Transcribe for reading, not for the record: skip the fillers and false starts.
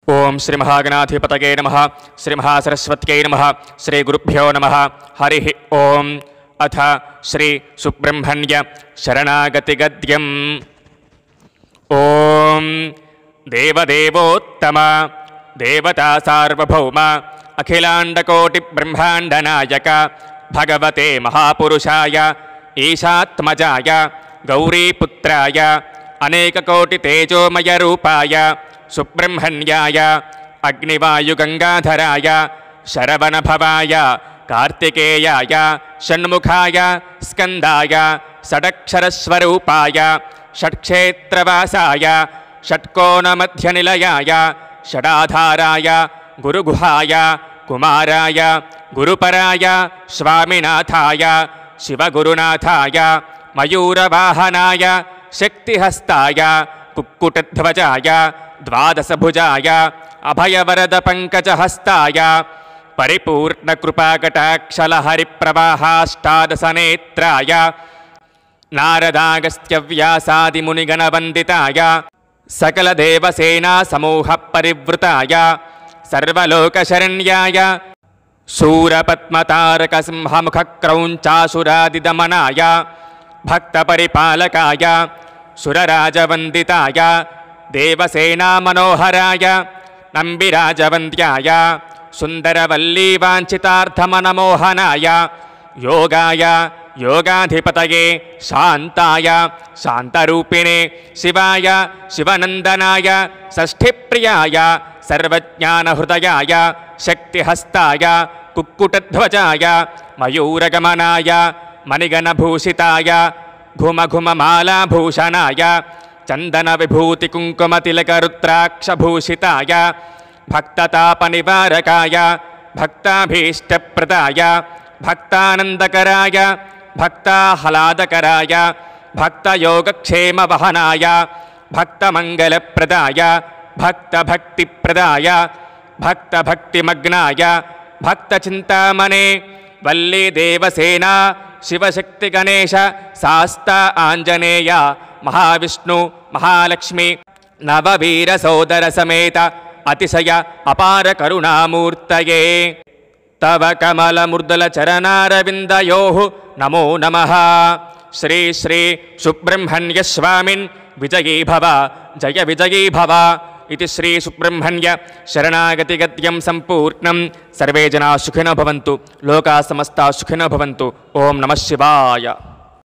ओं श्री महागणाधिपतये नमः। श्री महासरस्वत्यै नमः। श्री गुरुभ्यो नमः। हरिः ओं। अथ श्री सुब्रह्मण्य शरणागतिगद्यम्। ओं देवदेवोत्तम देवता सार्वभौम अखिलाण्डकोटिब्रह्माण्डनायक भगवते महापुरुषाय ईशात्मजाय गौरीपुत्राय अनेककोटितेजोमयरूपाय सुब्रह्मण्याय अग्निवायुगंगाधराय शरवणभवाय कार्तिकेयाय षण्मुखाय स्कंदाय षडक्षरस्वरूपाय षट्क्षेत्रवासाय षट्कोणमध्यनिलयाय षडाधाराय गुरुगुहाय कुमाराय गुरुपराय स्वामिनाथाय शिवगुरुनाथाय मयूरवाहनाय शक्तिहस्ताय कुक्कुटध्वजाय द्वादशभुजाय अभयवरदपङ्कजहस्ताय परिपूर्णकृपाकटाक्षलहरिप्रवाहाष्टादशनेत्राय नारदागस्त्यव्यासादिमुनिगणवन्दिताय सकलदेवसेनासमूहपरिवृताय सर्वलोकशरण्याय शूरपद्मतारकसिंहमुखक्रौञ्चासुरादिदमनाय भक्तपरिपालकाय सुरराजवन्दिताय देवसेनामनोहराय नम्बिराजवन्द्याय सुन्दरवल्लीवाञ्छितार्थमनमोहनाय योगाय योगाधिपतये शान्ताय शान्तरूपिणे शिवाय शिवनन्दनाय षष्ठिप्रियाय सर्वज्ञानहृदयाय शक्तिहस्ताय कुक्कुटध्वजाय मयूरगमनाय मणिगणभूषिताय घुमघुममालाभूषणाय चन्दनविभूतिकुङ्कुमतिलकरुद्राक्षभूषिताय भक्ततापनिवारकाय भक्ताभीष्टप्रदाय भक्तानन्दकराय भक्ताह्लादकराय भक्तयोगक्षेमवहनाय भक्तमङ्गलप्रदाय भक्तभक्तिप्रदाय भक्तभक्तिमग्नाय भक्तचिन्तामणे वल्लीदेवसेना शिवशक्तिगणेश शास्ता आञ्जनेय महाविष्णु महालक्ष्मी नववीरसोदरसमेत अतिशय अपार करुणामूर्तये तव कमलमुर्दलचरणारविन्दयोः नमो नमः। श्री श्री सुब्रह्मण्य स्वामिन् विजयी भव जय विजयी भव इति श्री सुब्रह्मण्य शरणागतिगद्यं सम्पूर्णं। सर्वे जनाः सुखिनो भवन्तु लोकाः समस्ताः सुखिनो भवन्तु। ओं नमः शिवाय।